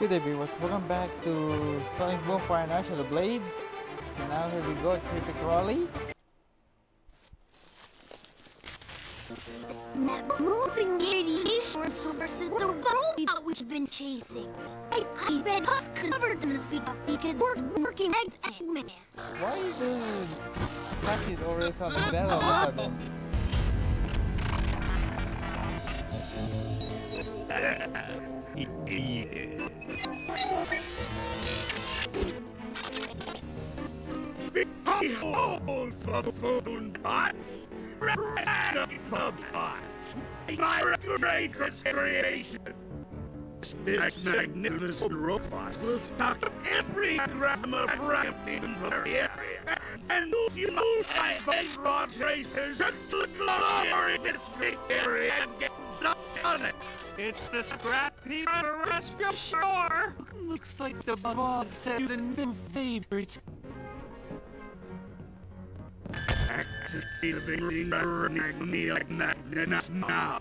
Good day viewers, welcome back to Sonic Boom Fire National Blade. So now here we go, Critic Raleigh. That moving radiation source is the ball that we've been chasing. I bet us covered in the stuff because we're working at Eggman. Why do Patches always sound like that all of a sudden? Behold for phone bots, random bots, my great creation. This magnificent robot will stop every gram of ramping in the area and fuel my raw traces into glorious victory against the Sonic. It's the Scrap Peter Rescue Shore! Looks like the boss said a new favorite. Activating the magnet now.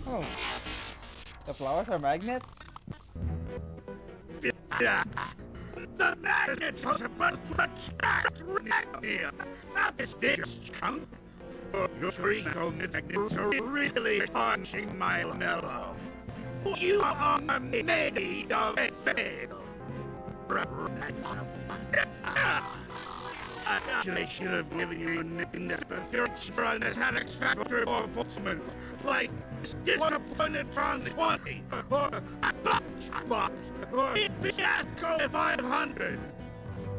Oh, the flowers are magnets? The magnets are supposed to attract here, not this chunk. Your Rico magnets are really punching my mellow. You are made of a fail. I should have given you a name that's future and a satisfactory performance, like Disappointed Tron 20, or Box, or Fiasco 500.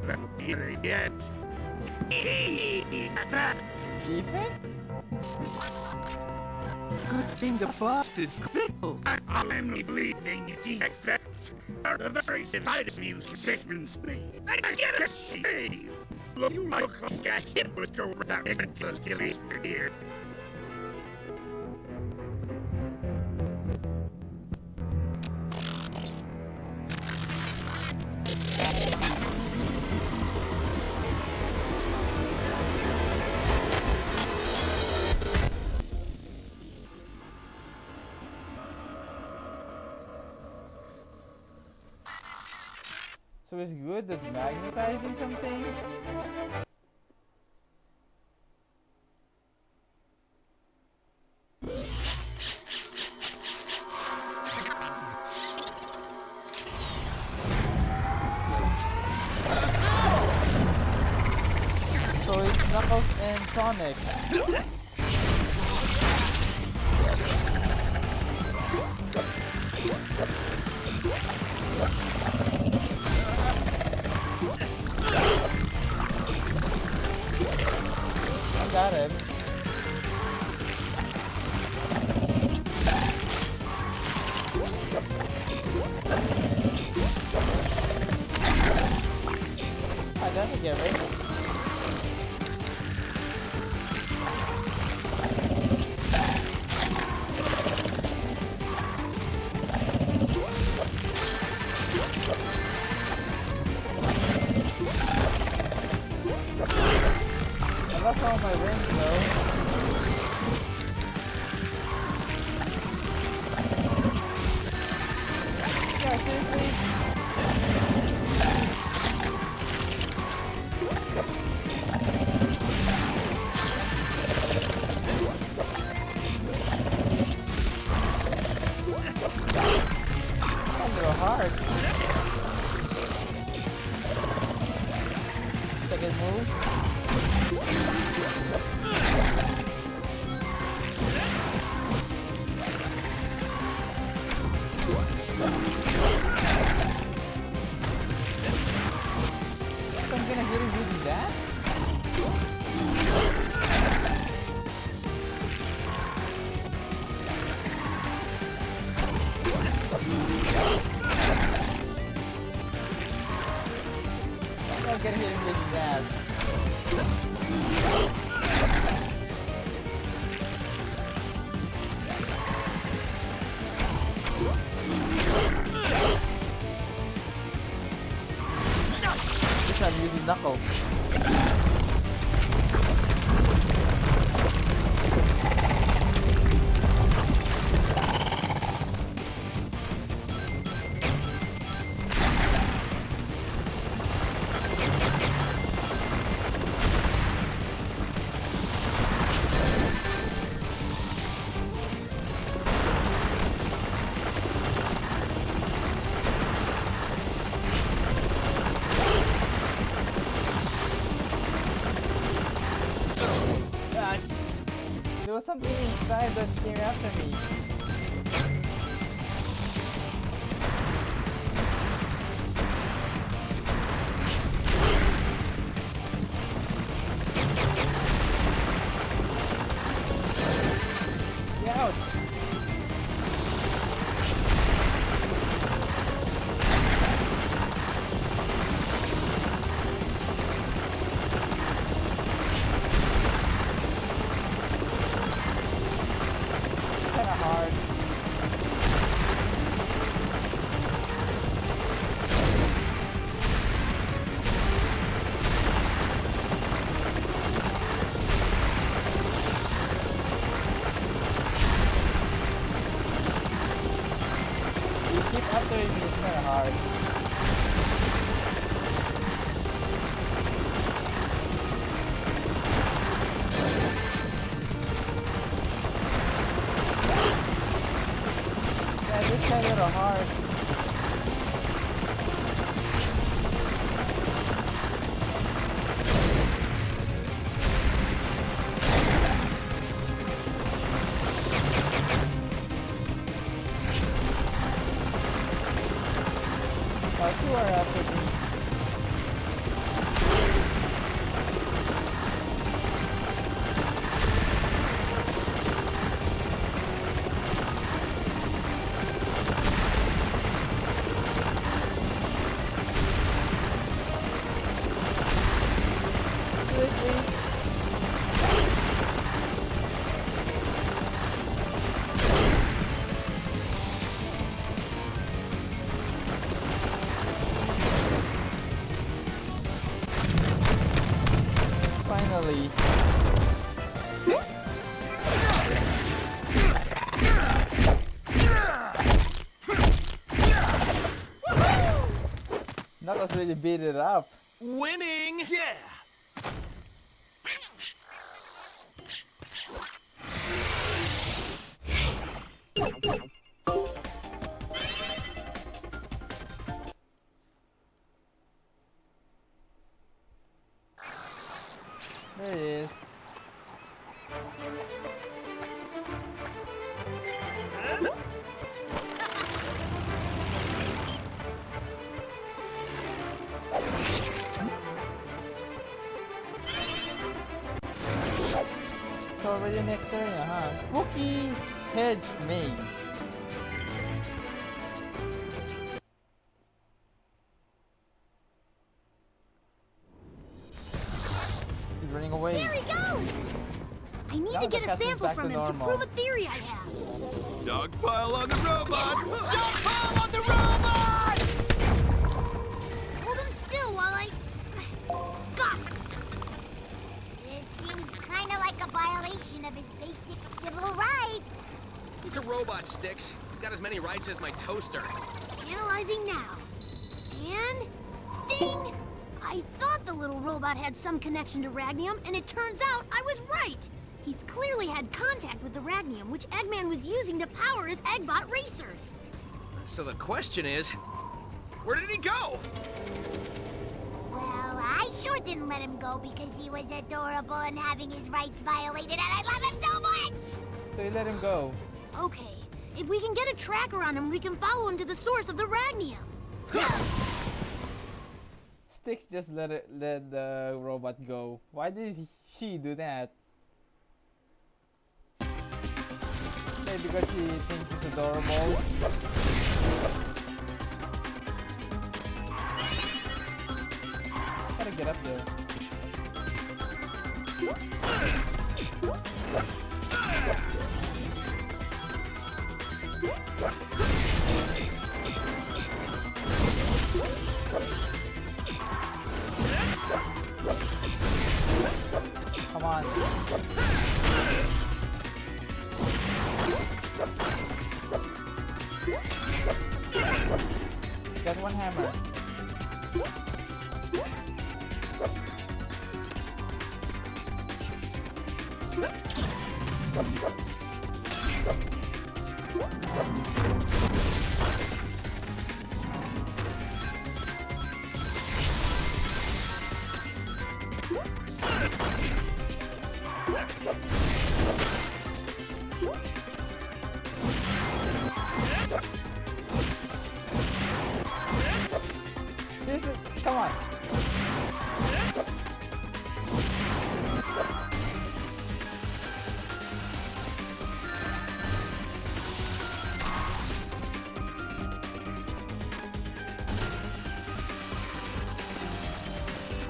Better yet, Ethan? Good thing the boss is fickle. I'm bleeding defect. Are the very side of you sickens me. I get a shave. Look, you look like a hip with your ridiculous killing here. So it's good at magnetizing something? So it's Knuckles and Sonic. I got him. I got to get rid of it. I lost all my rings though. Yeah, seriously? A little hard. Second move. So I'm gonna hit him using that? I'm gonna hit him using that. This time I'm using Knuckles. was something inside that came after me. Get out! Kinda hard. You keep after it, it's kinda hard. Yeah, this kind of hard. Two are after me. Seriously? Finally. Knuckles really beat it up. Winning! Yeah! There it is. So already next area, huh? Spooky Hedge Maze. He's running away. There he goes! I need Now to the get a castle's sample back from to him to normal. prove a theory I have. Dogpile on the robot! Dogpile on the robot! Hold him still while I... Got it! This seems kind of like a violation of his basic civil rights. He's a robot, Sticks. He's got as many rights as my toaster. Analyzing now. And... Ding! I thought the little robot had some connection to Ragnium, and it turns out I was right! He's clearly had contact with the Ragnium, which Eggman was using to power his Eggbot racers. So the question is, where did he go? Well, I sure didn't let him go because he was adorable and having his rights violated, and I love him so much! So you let him go. Okay, if we can get a tracker on him, we can follow him to the source of the Ragnium. Sticks just let the robot go. Why did she do that? Maybe because she thinks it's adorable. Gotta get up there. Come on. Get one hammer.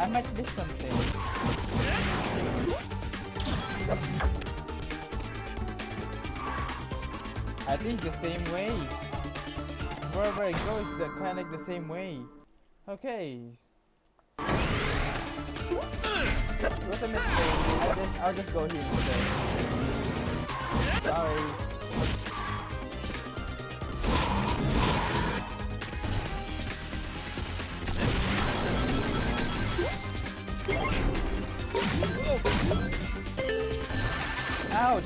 I might miss something. I think the same way. Wherever I go, it's kind of like the same way. Okay. What's a mistake? I'll just go here instead. Sorry. Ouch!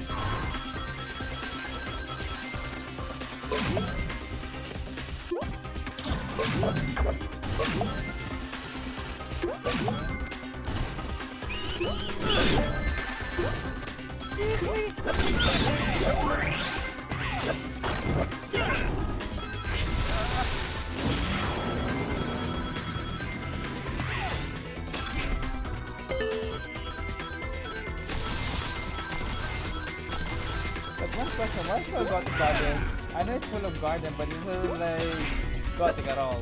But one question, why is it Gothic Garden? I know it's full of garden, but it's not like Gothic at all.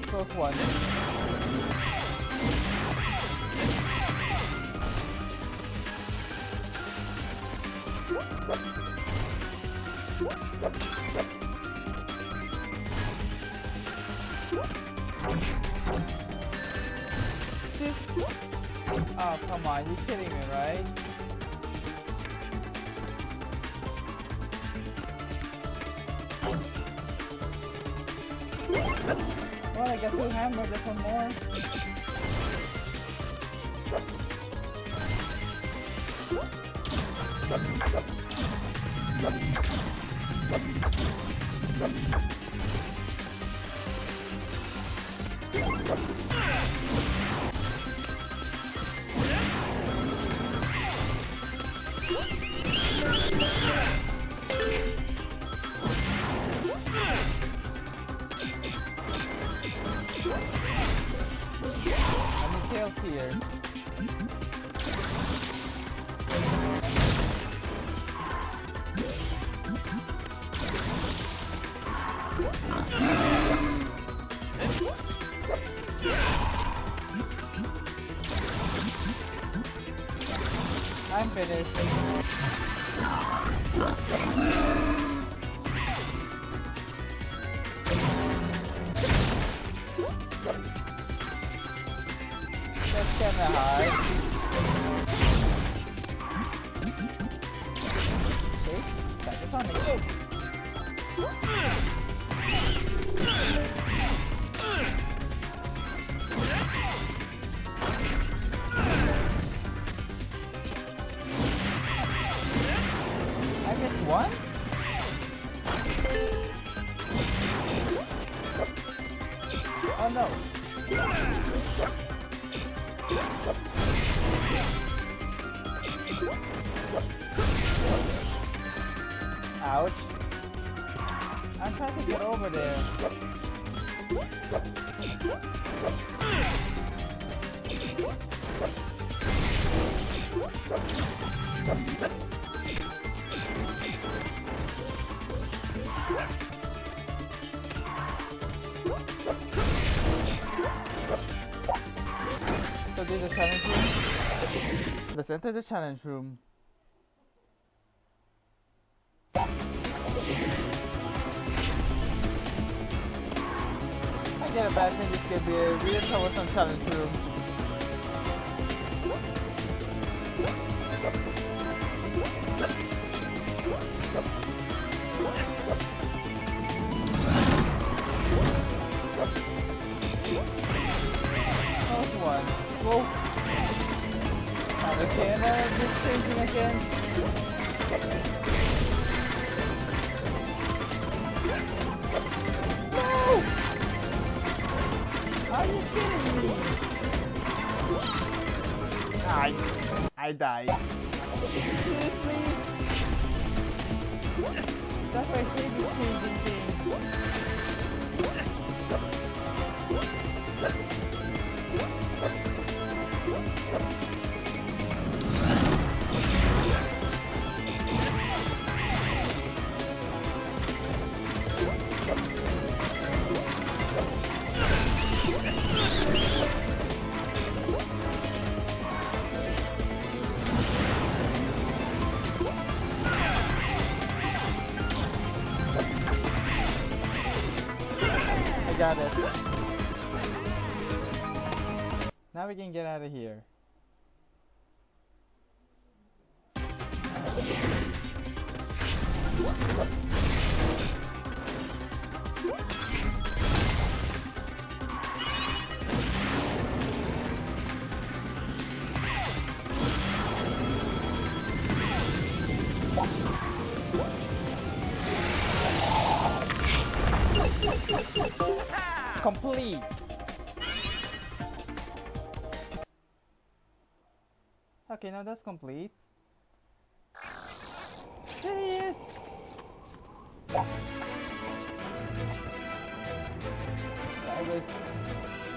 Close one. Oh, come on, you're kidding me, right? Well, I got 2 hammers, there's one more. Here. I'm finished. That's kinda hard. Okay, back to Sonic. I missed one? Oh no. Ouch. I'm trying to get over there. So this is the challenge room. Let's enter the challenge room. I get a bad thing, this could be a really troublesome challenge room. Close one. Whoa. And again, just changing again. Are you kidding me? I died. Seriously? That's why I hate this changing thing. Got it. Now we can get out of here. Complete. Okay, now that's complete. There he is.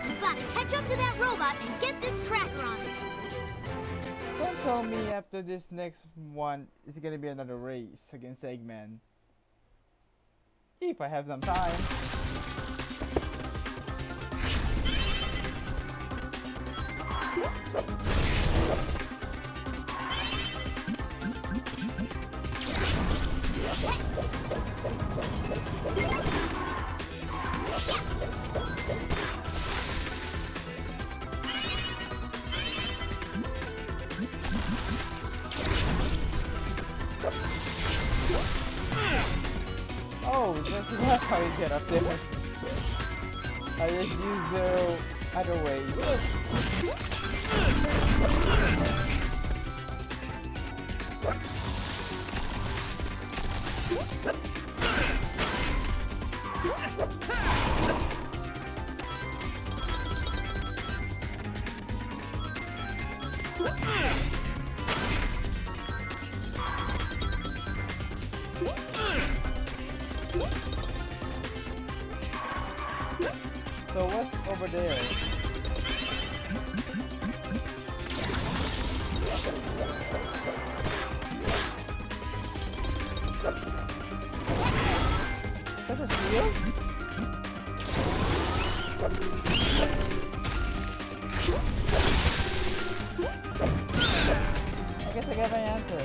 You've got to catch up to that robot and get this tracker on it. Don't tell me after this next one is gonna be another race against Eggman. If I have some time. Oh, that's how you get up there. I just use the other way. So what's over there? Is that a shield? I guess I got my answer.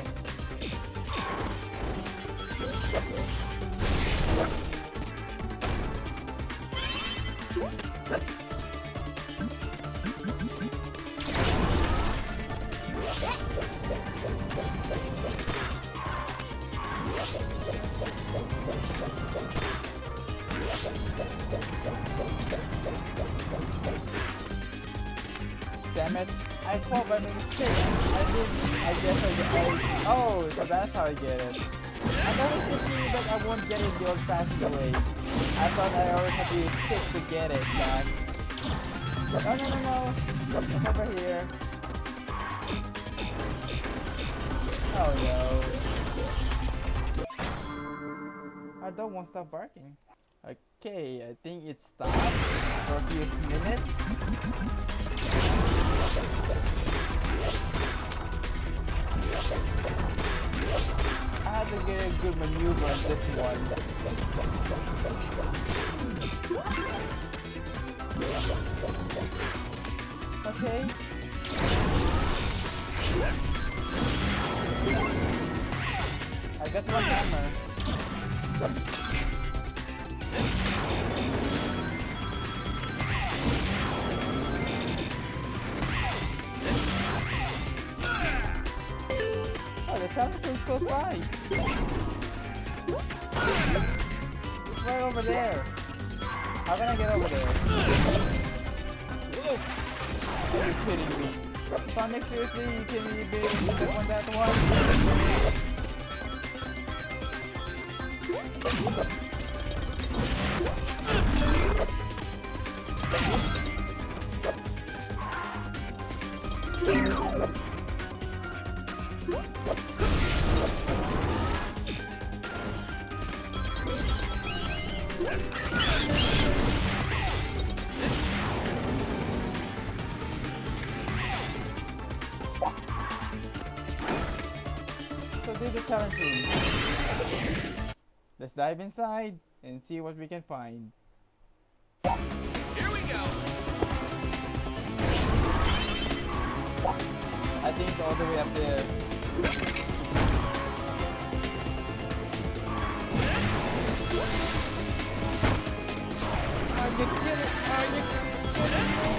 Damn it, I fought by mistake. Oh, so that's how I get it. I thought it was me, but I won't get it the old-fashioned way. I thought I always had to use stick to get it, but... No. It's over here. Oh no. Our dog won't stop barking. Okay, I think it stopped for a few minutes. I had to get a good maneuver on this one. Okay. I got one hammer. Oh, the traffic is close by. It's right over there. How can I get over there? Are you kidding me? Sonic, seriously, you can be that one? to the challenge room. Let's dive inside and see what we can find. Here we go. I think it's all the way up there. Are you kidding? Are you kidding me?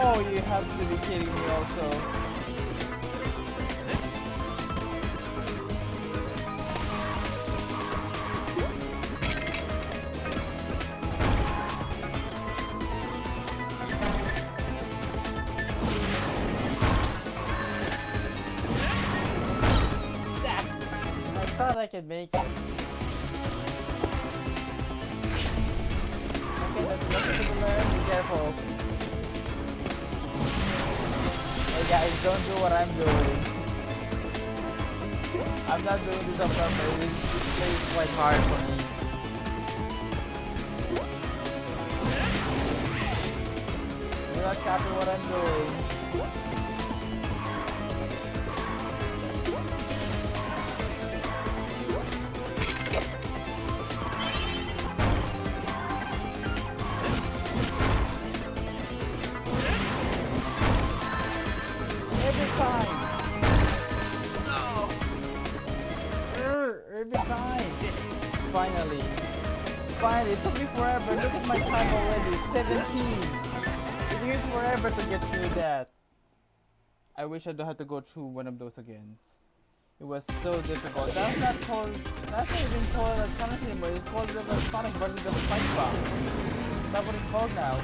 Oh, you have to be kidding me also. I thought I could make it. Okay, that's nothing to learn. Be careful. Hey guys, don't do what I'm doing. I'm not doing this on purpose. This plays quite hard for me. Do not copy what I'm doing. Every time. Every time. Finally. Finally. It took me forever. Look at my time already. 17. It took me forever to get through that. I wish I don't have to go through one of those again. It was so difficult. That's not even called a challenge anymore. It's called the Sonic versus the SpongeBob. That's what it's called now.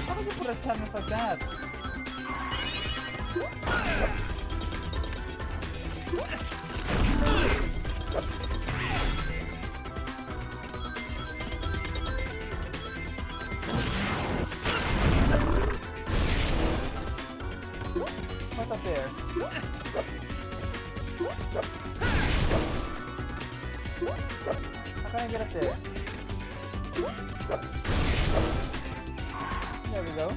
How would you put a challenge like that? What's up there? How can I get up there? There we go.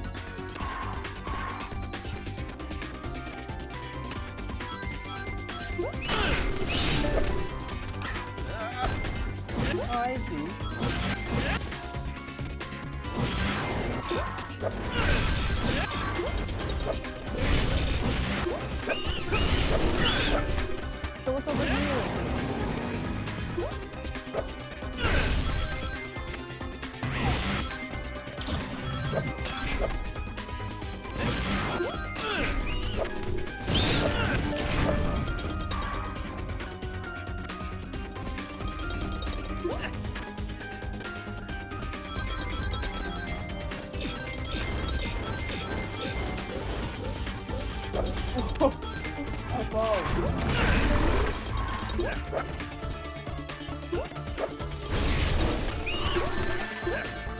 Oh, I see. So what's over here? I fall.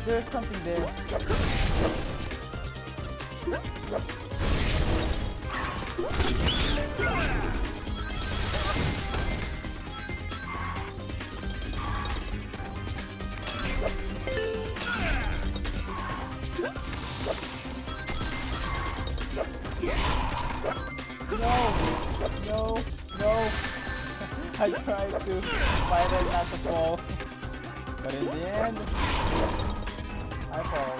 There's something there. No. I tried to fight it not to fall, but in the end, I fall.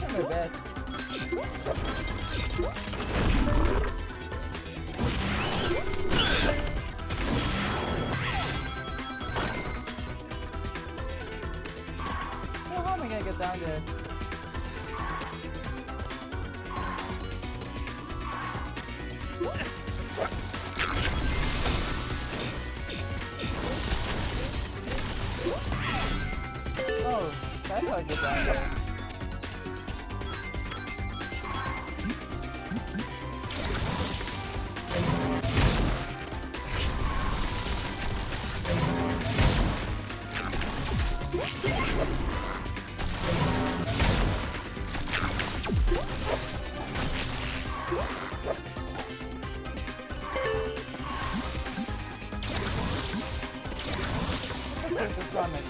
I'm my best. How am I gonna get down there? Oh, that's how I get down there. to Sonic.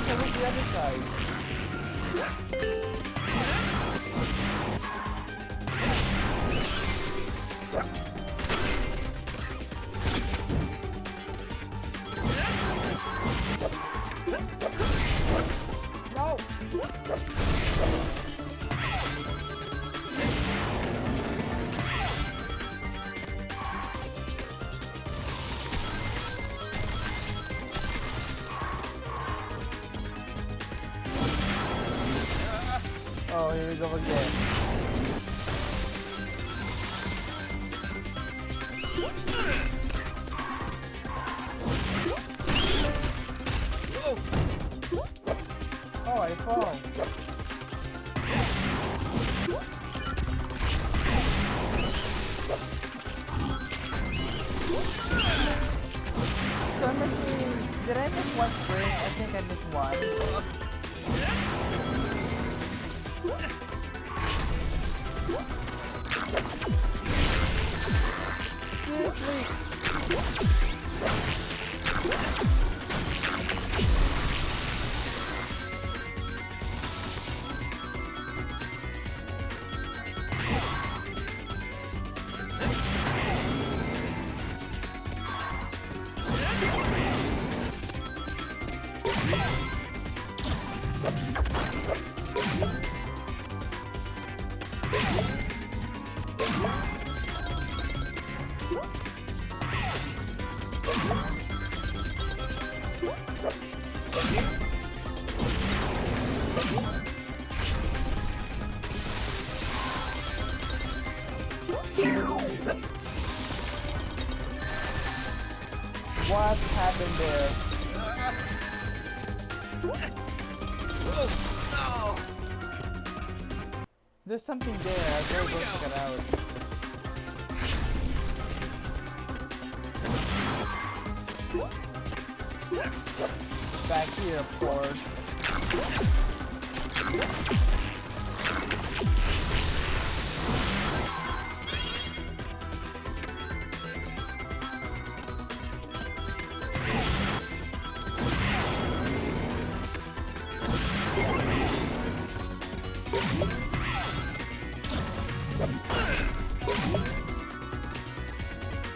So where's the other side? No! Oh, here we go again. Oh, I fall. So I'm missing. Did I miss one spring? I think I missed one. Seriously? What happened there? There's something there. I better go check it out. Back here, of course.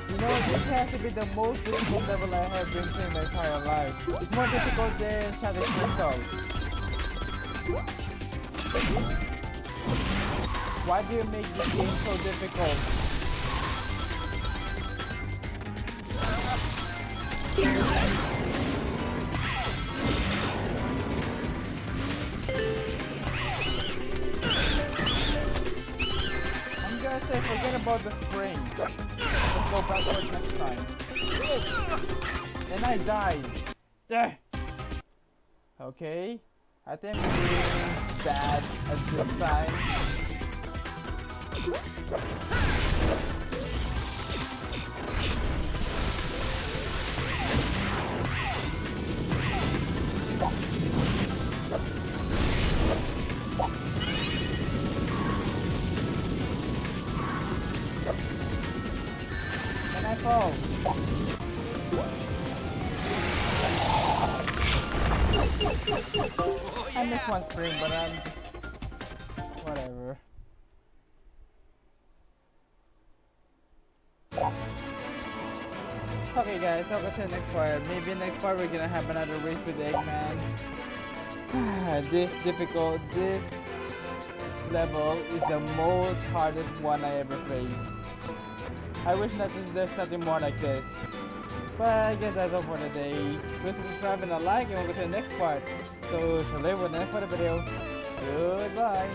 You know, this has to be the most difficult level I have been playing my entire life. It's more difficult than Shadow Crystal. Why do you make this game so difficult? I'm gonna say forget about the spring. Let's go backward next time. And I died. There. Okay. I think I'm doing bad at this time. And I fall. I missed one spring, but whatever. Okay guys, I'll go to the next part. Maybe next part we're gonna have another race with Eggman. This level is the most hardest one I ever faced. I wish that there's nothing more like this. But I guess that's all for today. Please subscribe and a like, and we'll go to the next part. So, shall I with the next part of the video. Goodbye.